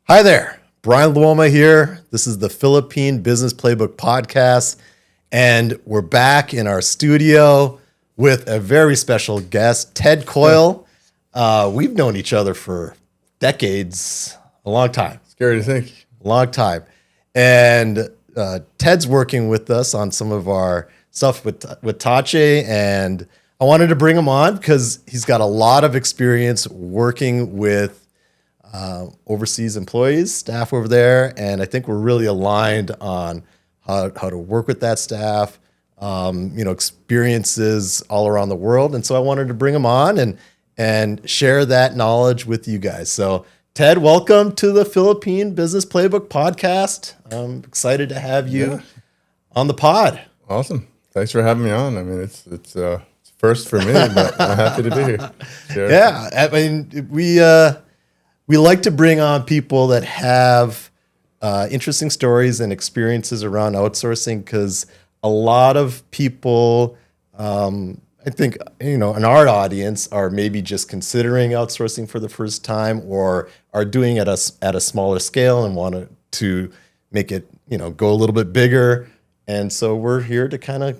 Hi there, Bryan here. This is the Philippine Business Playbook podcast, and we're back in our studio with a very special guest, Ted Coyle. We've known each other for decades, a long time. Scary to think. A long time. And Ted's working with us on some of our stuff with Tache, and I wanted to bring him on because he's got a lot of experience working with overseas employees, staff over there, and I think we're really aligned on how to work with that staff, experiences all around the world. And so I wanted to bring him on and share that knowledge with you guys. So Ted, welcome to the Philippine Business Playbook podcast. I'm excited to have you on the pod. Awesome. Thanks for having me on. I mean, it's first for me, but I'm happy to be here. Sure. Yeah, I mean, we like to bring on people that have interesting stories and experiences around outsourcing, because a lot of people, I think, in our audience are maybe just considering outsourcing for the first time, or are doing it at a smaller scale and want to make it, go a little bit bigger. And so we're here to kind of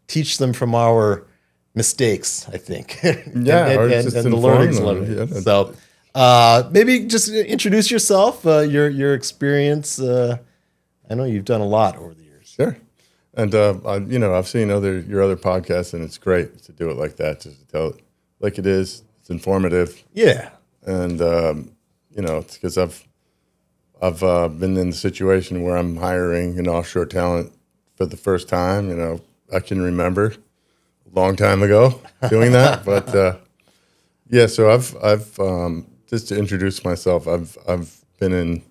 teach them from our mistakes, I think. And the learnings of it. Yeah. So maybe just introduce yourself, your experience. I know you've done a lot over the years. Sure. And I've seen your other podcasts, and it's great to do it like that, just to tell it like it is. It's informative. Yeah. And it's because I've been in the situation where I'm hiring an offshore talent for the first time. I can remember a long time ago doing that, but so I've just to introduce myself, I've been in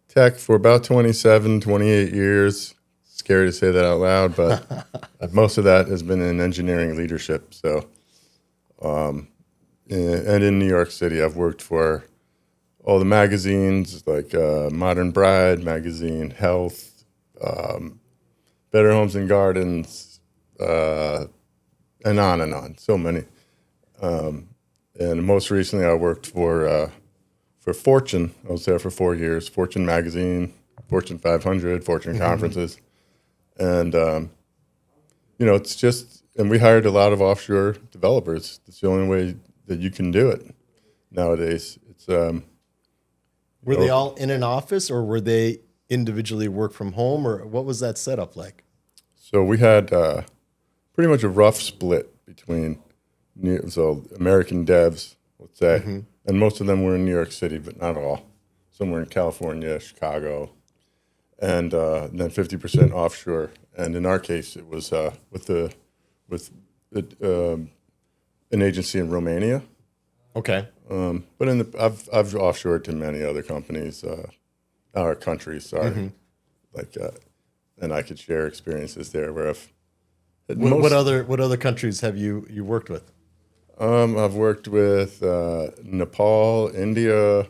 tech for about 28 years. Scary to say that out loud, but most of that has been in engineering leadership. So, and in New York City, I've worked for all the magazines like Modern Bride magazine, Health, Better Homes and Gardens, and on and on. So many. And most recently, I worked for Fortune. I was there for 4 years. Fortune magazine, Fortune 500, Fortune conferences. And, it's just, and we hired a lot of offshore developers. It's the only way that you can do it nowadays. It's Were they all in an office, or were they individually work from home, or what was that setup like? So we had pretty much a rough split between American devs, let's say, and most of them were in New York City, but not all. Some were in California, Chicago, and then 50% offshore. And in our case, it was with an agency in Romania. Okay. But I've offshored to many other companies, or countries. Sorry, and I could share experiences there where What other countries have you worked with? I've worked with Nepal, India,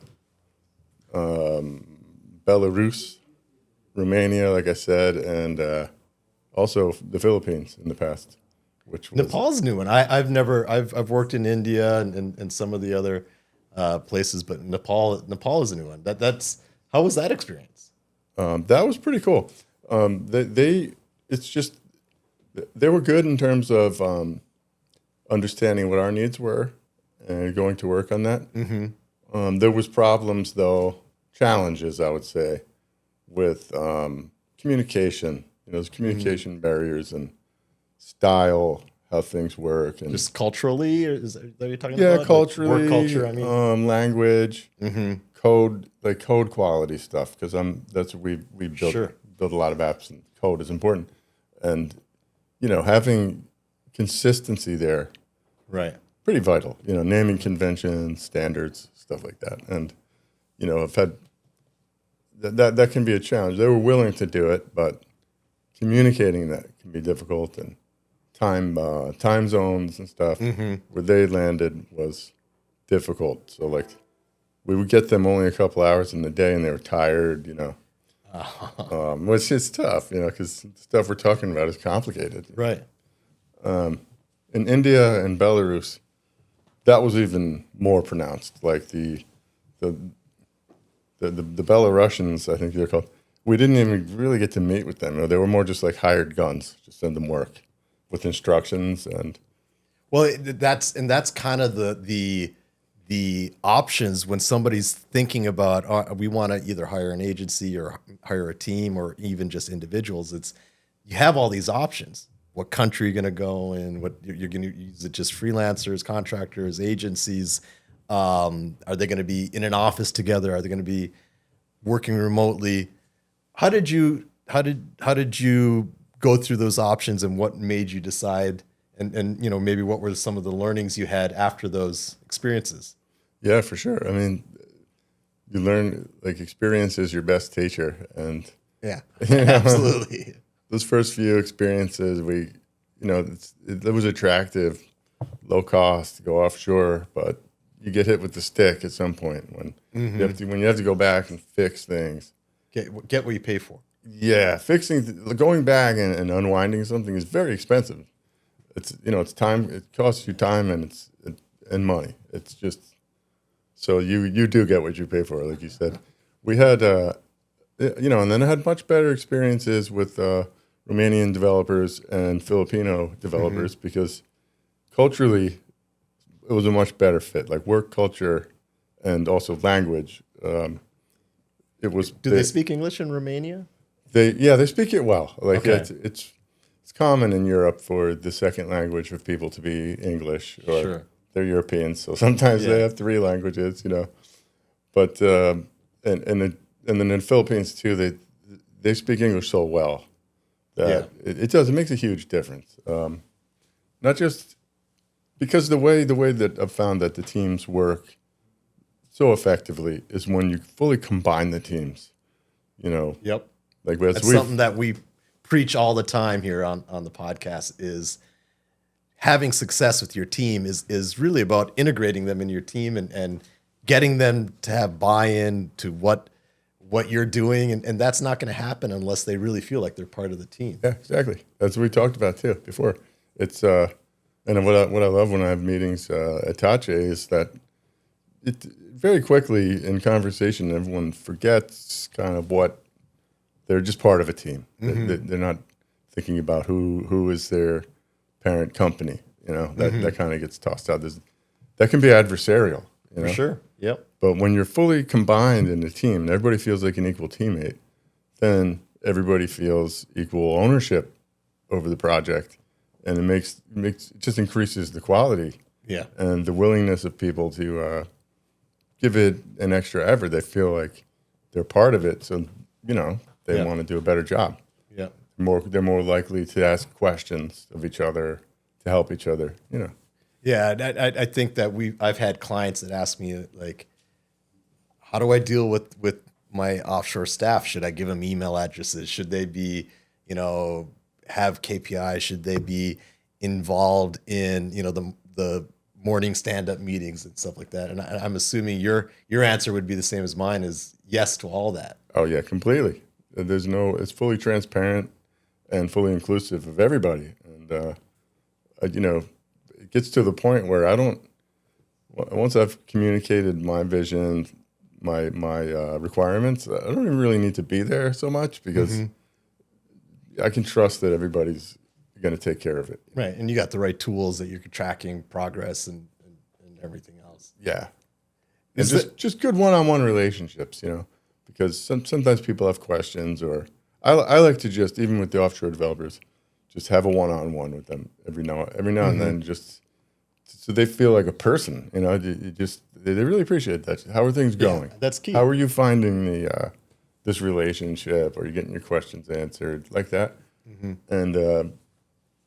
Belarus, Romania, like I said, and also the Philippines in the past. Nepal's a new one. I've worked in India and some of the other places, but Nepal is a new one. How was that experience? That was pretty cool. They were good in terms of understanding what our needs were and going to work on that. Mm-hmm. There was problems, though, challenges, I would say, with communication. There's communication barriers and style, how things work, and just culturally, or is that what you're talking about? Yeah, culturally, like work culture. I mean, language, code quality stuff. Because that's what we build. Sure. Build a lot of apps, and code is important. And having consistency there, right, pretty vital. Naming conventions, standards, stuff like that. And I've had that can be a challenge. They were willing to do it, but communicating that can be difficult, and time zones and stuff where they landed was difficult. So we would get them only a couple hours in the day, and they were tired. Which is tough, because the stuff we're talking about is complicated. Right. In India and Belarus, that was even more pronounced. Like the the Belarusians, I think they're called. We didn't even really get to meet with them. They were more just like hired guns, just send them work with instructions and. Well, that's kind of the options when somebody's thinking about we want to either hire an agency or hire a team or even just individuals. It's you have all these options. What country you're going to go in? What you're going to use? It just freelancers, contractors, agencies. Are they going to be in an office together? Are they going to be working remotely? How did you go through those options, and what made you decide? And maybe what were some of the learnings you had after those experiences? Yeah, for sure. I mean, you learn, like, experience is your best teacher, and yeah, absolutely. Those first few experiences, it was attractive, low cost to go offshore, but you get hit with the stick at some point when you have to go back and fix things. Get what you pay for. Yeah, going back and unwinding something is very expensive. It's time. It costs you time and money. It's just so you do get what you pay for, like you said. We had and then I had much better experiences with Romanian developers and Filipino developers because culturally it was a much better fit. Like work culture and also language. It was. Do they speak English in Romania? They speak it well. Like okay. It's common in Europe for the second language of people to be English, or sure. They're Europeans, so sometimes they have 3 languages, But and then in the Philippines too, they speak English so well that it makes a huge difference. Not just because the way that I've found that the teams work so effectively is when you fully combine the teams. Yep. Like that's something that we preach all the time here on the podcast is having success with your team is really about integrating them in your team and getting them to have buy-in to what you're doing. And that's not going to happen unless they really feel like they're part of the team. Yeah, exactly. That's what we talked about too before. It's and what I love when I have meetings at Tache is that it very quickly in conversation, everyone forgets kind of what they're just part of a team. They're not thinking about who is their parent company. That kind of gets tossed out. That can be adversarial. For sure. Yep. But when you're fully combined in a team and everybody feels like an equal teammate, then everybody feels equal ownership over the project, and it just increases the quality. Yeah. And the willingness of people to give it an extra effort. They feel like they're part of it, so they want to do a better job. Yeah. They're more likely to ask questions of each other, to help each other. Yeah, I think that I've had clients that ask me like, how do I deal with my offshore staff? Should I give them email addresses? Should they be, have KPIs? Should they be involved in, the morning stand-up meetings and stuff like that? And I'm assuming your answer would be the same as mine, is yes to all that. Oh yeah, completely. It's fully transparent and fully inclusive of everybody. And, it gets to the point where once I've communicated my vision, my requirements, I don't even really need to be there so much because I can trust that everybody's going to take care of it. Right. And you got the right tools that you're tracking progress and everything else. Yeah. And just good one-on-one relationships, because sometimes people have questions, or I like to just, even with the offshore developers, just have a one-on-one with them every now and then, just so they feel like a person. They really appreciate that. How are things going? Yeah, that's key. How are you finding this relationship? Are you getting your questions answered like that? And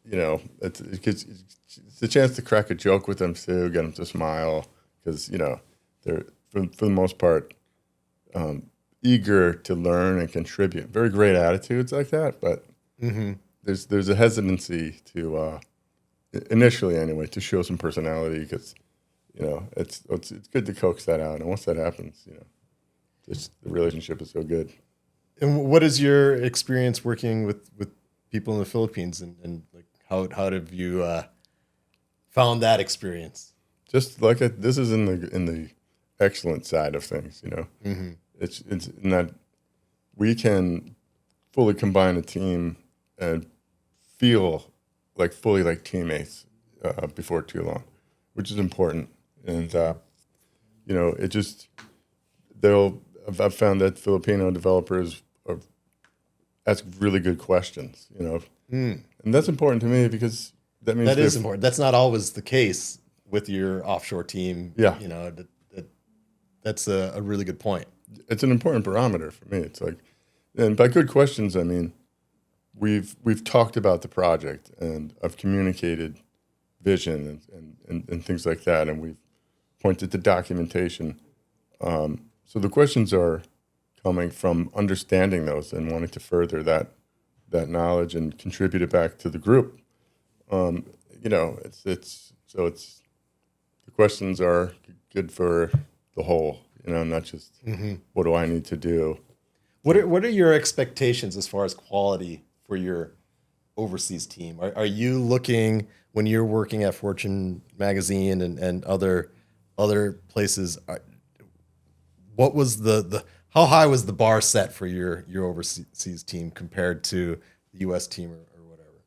it's a chance to crack a joke with them too, get them to smile, because they're for the most part eager to learn and contribute. Very great attitudes like that, but there's a hesitancy to initially anyway to show some personality, because it's good to coax that out, and once that happens, the relationship is so good. And what is your experience working with people in the Philippines, and like how have you found that experience? Just like this is in the excellent side of things, It's in that we can fully combine a team and feel like fully like teammates before too long, which is important. And it just I've found that Filipino developers ask really good questions. And that's important to me because that means That is important. That's not always the case with your offshore team. Yeah. That's a really good point. It's an important barometer for me. It's like, and by good questions, I mean we've talked about the project and I've communicated vision and things like that, and we've pointed to documentation. So the questions are coming from understanding those and wanting to further that knowledge and contribute it back to the group. It's the questions are good for the whole, not just what do I need to do. What are your expectations as far as quality for your overseas team? Are you looking, when you're working at Fortune magazine and other places, what was how high was the bar set for your overseas team compared to the U.S. team or whatever?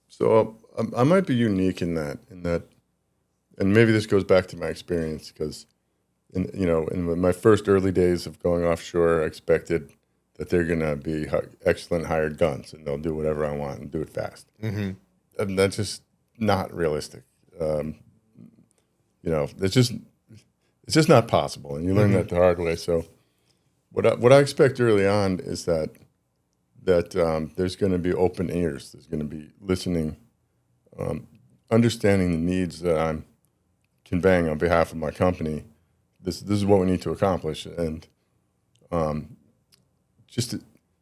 So I might be unique in that, and maybe this goes back to my experience because, in my first early days of going offshore, I expected that they're going to be excellent hired guns and they'll do whatever I want and do it fast. Mm-hmm. And that's just not realistic. It's just not possible, and you learn that the hard way. So, what I expect early on is that there's going to be open ears. There's going to be listening, understanding the needs that I'm conveying on behalf of my company. This is what we need to accomplish, and just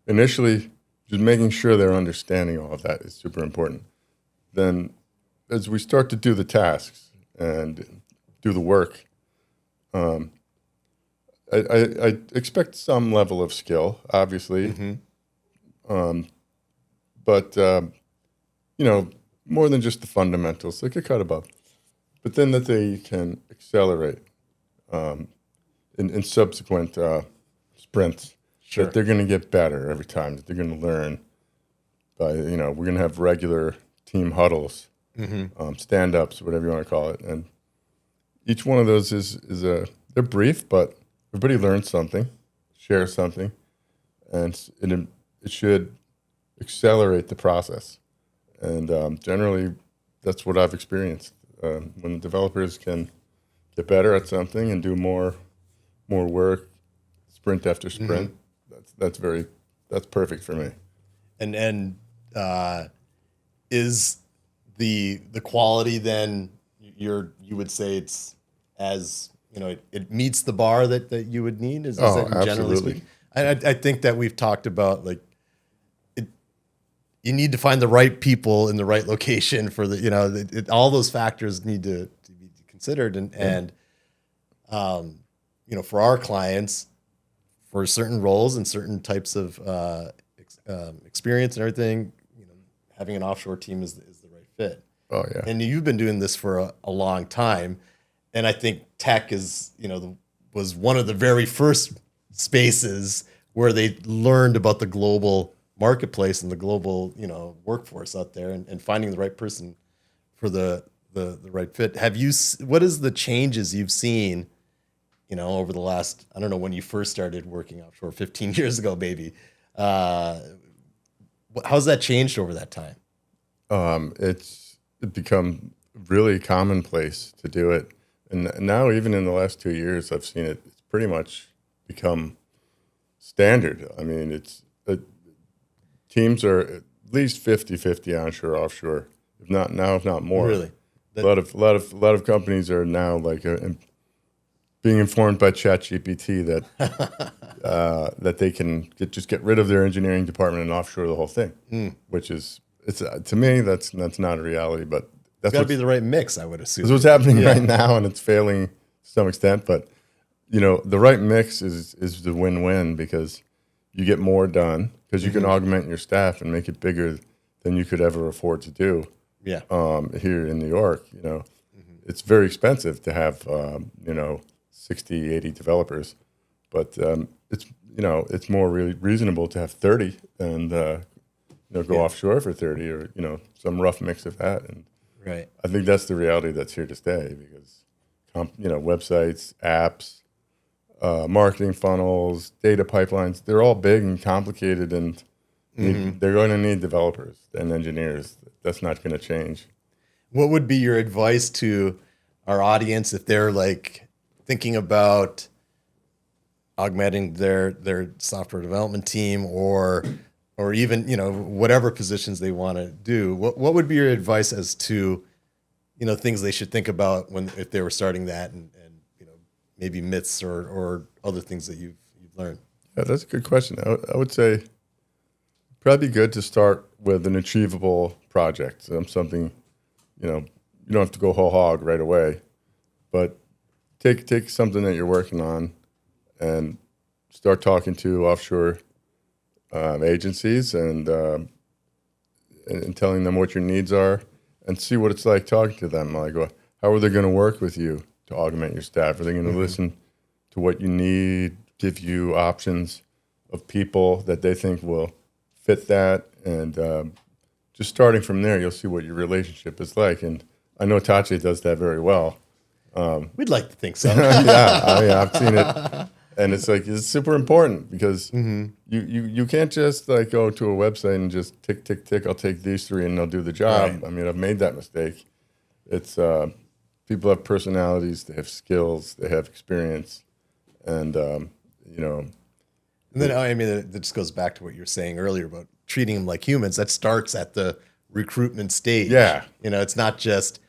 initially, just making sure they're understanding all of that is super important. Then, as we start to do the tasks and do the work, I expect some level of skill, obviously, but more than just the fundamentals. They get cut above, but then that they can accelerate in subsequent sprints. Sure. That they're going to get better every time. That they're going to learn. We're going to have regular team huddles, stand-ups, whatever you want to call it, and each one of those they're brief, but everybody learns something, shares something, and it should accelerate the process. And generally, that's what I've experienced. When the developers can get better at something and do more work, sprint after sprint, that's perfect for me. And is the quality then you would say it's as it meets the bar that you would need? Is that generally absolutely. speaking? I think that we've talked about you need to find the right people in the right location for all those factors need to be considered and for our clients, for certain roles and certain types of experience and everything, having an offshore team is the right fit. Oh yeah. And you've been doing this for a long time, and I think tech is was one of the very first spaces where they learned about the global marketplace and the global workforce out there, and finding the right person for the right fit. What is the changes you've seen over the last, I don't know when you first started working offshore, 15 years ago maybe, how's that changed over that time? It's become really commonplace to do it, and now even in the last 2 years I've seen it's pretty much become standard. I mean, teams are at least 50-50 onshore, offshore, if not more. Really? A lot of companies are now being informed by ChatGPT that they can get rid of their engineering department and offshore the whole thing, which is to me that's not a reality. But that's got to be the right mix, I would assume. That's what's happening right now, and it's failing to some extent. But the right mix is the win-win because you get more done because you can augment your staff and make it bigger than you could ever afford to do. Yeah. Here in New York, it's very expensive to have 60, 80 developers, But it's it's more really reasonable to have 30 and go offshore for 30, or some rough mix of that. And Right. I think that's the reality that's here to stay, because websites, apps, marketing funnels, data pipelines, they're all big and complicated, and they're going to need developers and engineers. That's not going to change. What would be your advice to our audience if they're like thinking about augmenting their software development team, or even whatever positions they want to do? What would be your advice as to things they should think about if they were starting that, and maybe myths or other things that you've learned? Yeah, that's a good question. I would say probably good to start with an achievable project. Something, you don't have to go whole hog right away, but take something that you're working on and start talking to offshore agencies and telling them what your needs are, and see what it's like talking to them. Like, how are they going to work with you to augment your staff? Are they going to listen to what you need, give you options of people that they think will fit that? And just starting from there, you'll see what your relationship is like. And I know Tachi does that very well. We'd like to think so. Yeah, I've seen it. And it's super important, because you can't just like go to a website and just tick, tick, tick, I'll take these 3 and they'll do the job. Right. I mean, I've made that mistake. It's people have personalities, they have skills, they have experience, and And then that just goes back to what you were saying earlier about treating them like humans. That starts at the recruitment stage. Yeah. It's not just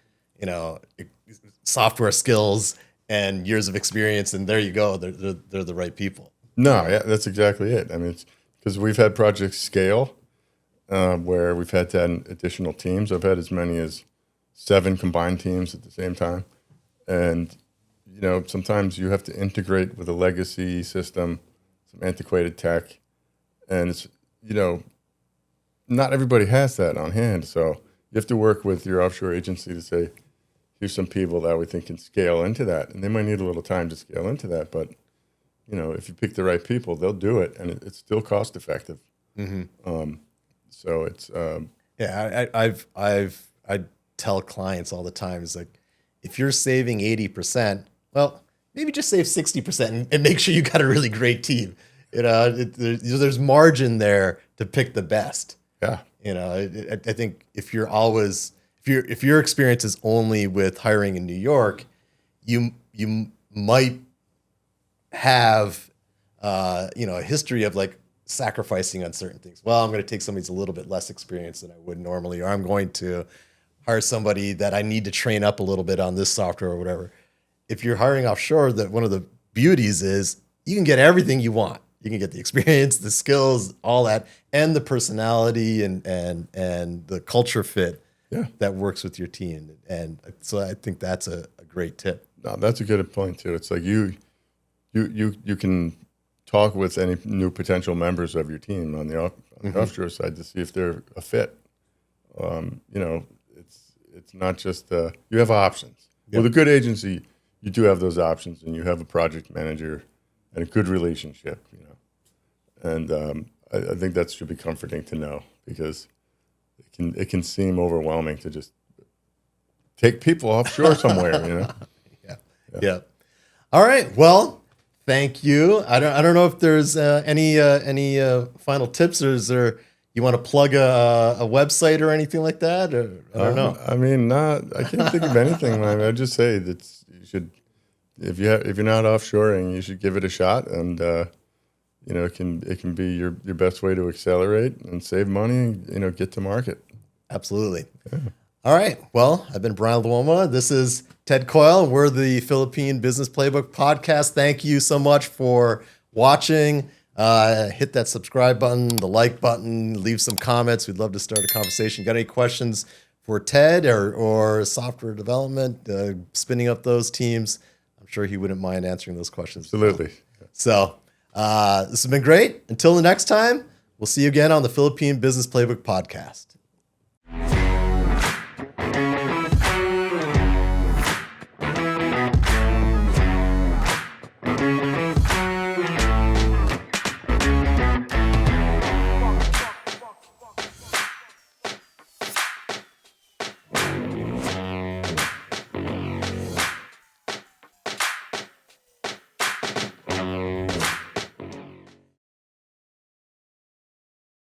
software skills and years of experience, and there you go. They're the right people. No, yeah, that's exactly it. I mean, it's because we've had projects scale where we've had to add additional teams. I've had as many as 7 combined teams at the same time. And, sometimes you have to integrate with a legacy system, some antiquated tech. And it's, not everybody has that on hand. So you have to work with your offshore agency to say, here's some people that we think can scale into that. And they might need a little time to scale into that. But, if you pick the right people, they'll do it. And it's still cost effective. So it's... I tell clients all the time, is like, if you're saving 80%, well, maybe just save 60% and make sure you got a really great team. There's margin there to pick the best. Yeah. I think if your experience is only with hiring in New York, you might have a history of like sacrificing on certain things. Well, I'm going to take somebody who's a little bit less experienced than I would normally, or I'm going to hire somebody that I need to train up a little bit on this software or whatever. If you're hiring offshore, that one of the beauties is you can get everything you want. You can get the experience, the skills, all that, and the personality and the culture fit that works with your team. And so I think that's a great tip. No, that's a good point too. It's like you can talk with any new potential members of your team on the offshore side to see if they're a fit. It's not just you have options. Yep. With a good agency, you do have those options, and you have a project manager and a good relationship. And I think that should be comforting to know, because it can seem overwhelming to just take people offshore somewhere. Yeah. All right. Well, thank you. I don't know if there's any final tips, or is there, you want to plug a website or anything like that? Or, I don't know. I mean, I can't think of anything. I'd just say that you should, if you're not offshoring, you should give it a shot, and it can be your best way to accelerate and save money and get to market. Absolutely. Yeah. All right. Well, I've been Bryan Luoma. This is Ted Coyle. We're the Philippine Business Playbook podcast. Thank you so much for watching. Hit that subscribe button, the like button, leave some comments. We'd love to start a conversation. Got any questions for Ted or software development, spinning up those teams? I'm sure he wouldn't mind answering those questions. Absolutely. So this has been great. Until the next time, we'll see you again on the Philippine Business Playbook podcast.